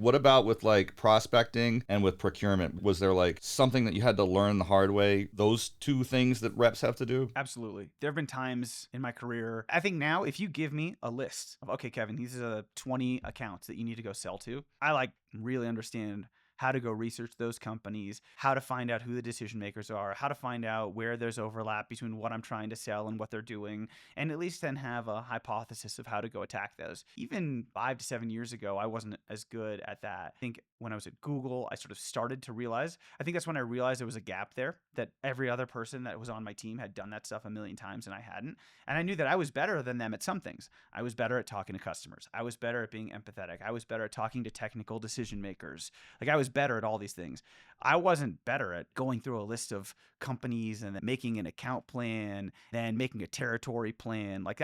What about with like prospecting and with procurement? Was there like something that you had to learn the hard way? Those two things that reps have to do? Absolutely. There have been times in my career, I think now, if you give me a list of, okay, Kevin, these are the 20 accounts that you need to go sell to, I like really understand how to go research those companies, how to find out who the decision makers are, how to find out where there's overlap between what I'm trying to sell and what they're doing, and at least then have a hypothesis of how to go attack those. Even 5 to 7 years ago, I wasn't as good at that. I think when I was at Google, I sort of started to realize, I think that's when I realized there was a gap there, that every other person that was on my team had done that stuff a million times and I hadn't. And I knew that I was better than them at some things. I was better at talking to customers. I was better at being empathetic. I was better at talking to technical decision makers. Like, I was better at all these things. I wasn't better at going through a list of companies and then making an account plan, then making a territory plan. Like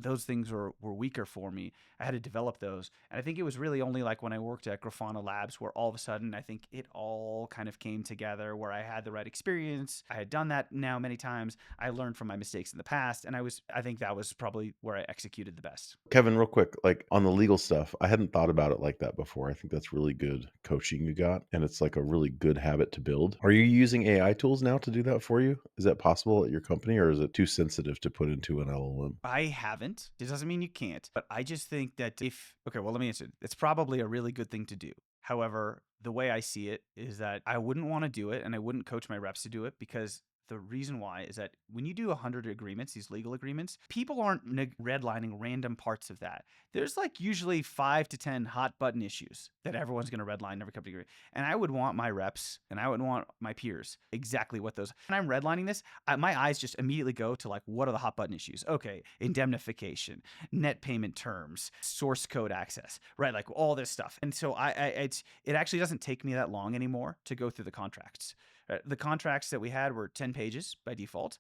those things were weaker for me. I had to develop those. And I think it was really only like when I worked at Grafana Labs where all of a sudden I think it all kind of came together, where I had the right experience. I had done that now many times. I learned from my mistakes in the past. And I think that was probably where I executed the best. Kevin, real quick, like on the legal stuff, I hadn't thought about it like that before. I think that's really good coaching you got, and it's like a really good habit to build. Are you using AI tools now to do that for you? Is that possible at your company, or is it too sensitive to put into an LLM? I haven't. It doesn't mean you can't, but I just think that okay, well, let me answer. It's probably a really good thing to do. However, the way I see it is that I wouldn't want to do it and I wouldn't coach my reps to do it, because the reason why is that when you do 100 agreements, these legal agreements, people aren't redlining random parts of that. There's like usually 5 to 10 hot button issues that everyone's going to redline in every company agreement. And I would want my reps and I would want my peers exactly what those. And I'm redlining this, my eyes just immediately go to like, what are the hot button issues? Okay, indemnification, net payment terms, source code access, right? Like all this stuff. And so it actually doesn't take me that long anymore to go through the contracts. The contracts that we had were 10 pages by default.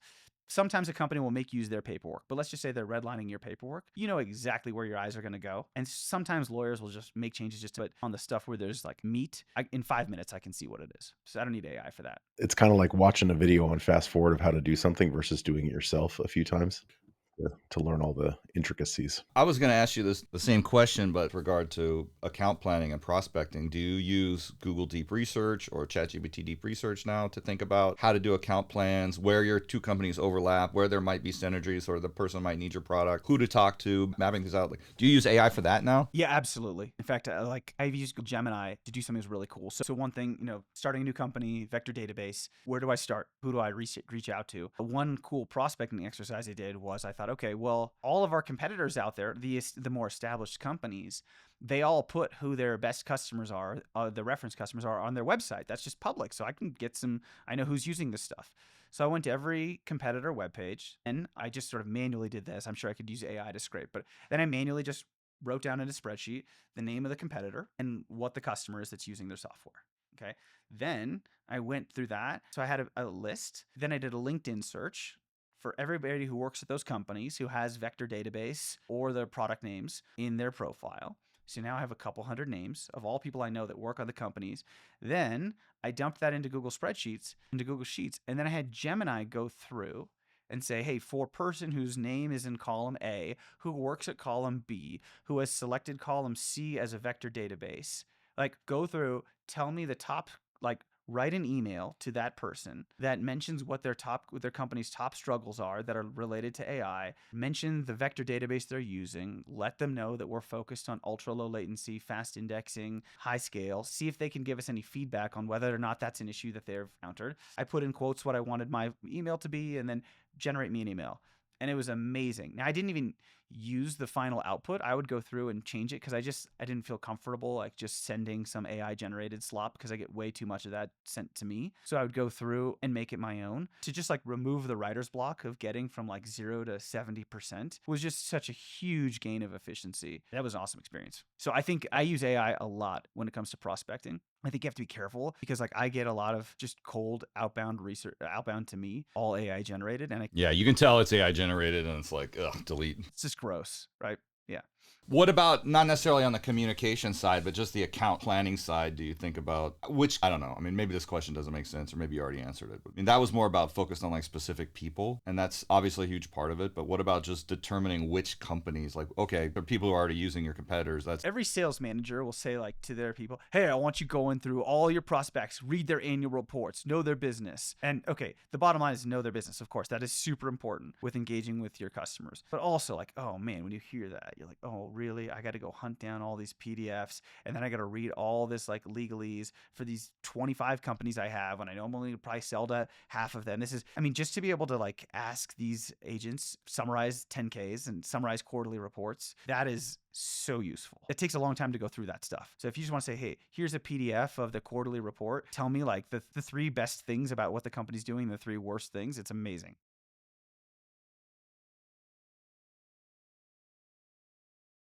Sometimes a company will make you use their paperwork, but let's just say they're redlining your paperwork. You know exactly where your eyes are going to go. And sometimes lawyers will just make changes just to it on the stuff where there's like meat. In 5 minutes, I can see what it is. So I don't need AI for that. It's kind of like watching a video on fast forward of how to do something versus doing it yourself a few times to learn all the intricacies. I was going to ask you the same question, but with regard to account planning and prospecting, do you use Google Deep Research or ChatGPT Deep Research now to think about how to do account plans, where your two companies overlap, where there might be synergies, or the person might need your product, who to talk to, mapping things out? Like, do you use AI for that now? Yeah, absolutely. In fact, I've used Gemini to do something that's really cool. So one thing, starting a new company, vector database, where do I start? Who do I reach out to? One cool prospecting exercise I did was I thought, okay, well, all of our competitors out there, the more established companies, they all put who their best customers are, the reference customers are, on their website. That's just public. So I can get I know who's using this stuff. So I went to every competitor webpage and I just sort of manually did this. I'm sure I could use AI to scrape, but then I manually just wrote down in a spreadsheet the name of the competitor and what the customer is that's using their software. Okay. Then I went through that. So I had a list. Then I did a LinkedIn search for everybody who works at those companies who has vector database or their product names in their profile. So now I have a couple hundred names of all people I know that work on the companies. Then I dumped that into Google Spreadsheets, into Google Sheets, and then I had Gemini go through and say, hey, for a person whose name is in column A, who works at column B, who has selected column C as a vector database, like go through, tell me the top, like write an email to that person that mentions what their company's top struggles are that are related to AI, mention the vector database they're using, let them know that we're focused on ultra low latency, fast indexing, high scale, see if they can give us any feedback on whether or not that's an issue that they've encountered. I put in quotes what I wanted my email to be and then generate me an email. And it was amazing. Now, I didn't even use the final output. I would go through and change it because I didn't feel comfortable like just sending some AI generated slop because I get way too much of that sent to me. So I would go through and make it my own to just like remove the writer's block of getting from like 0 to 70% was just such a huge gain of efficiency. That was an awesome experience. So I think I use AI a lot when it comes to prospecting. I think you have to be careful because like I get a lot of just cold outbound research, outbound to me, all AI generated. And Yeah, you can tell it's AI generated and it's like, ugh, delete. it's just gross, right? Yeah. What about not necessarily on the communication side, but just the account planning side? Do you think about which, I don't know. I mean, maybe this question doesn't make sense, or maybe you already answered it. But, I mean, that was more about focused on like specific people, and that's obviously a huge part of it. But what about just determining which companies, like, okay, for people who are already using your competitors, that's Every sales manager will say like to their people, hey, I want you going through all your prospects, read their annual reports, know their business. And okay, the bottom line is know their business. Of course, that is super important with engaging with your customers. But also like, oh man, when you hear that, you're like, oh really? I got to go hunt down all these PDFs, and then I got to read all this like legalese for these 25 companies I have when I know I'm only probably sell to half of them. This is, I mean, just to be able to like ask these agents, summarize 10Ks and summarize quarterly reports, that is so useful. It takes a long time to go through that stuff. So if you just want to say, hey, here's a PDF of the quarterly report, tell me like the three best things about what the company's doing, the three worst things, it's amazing.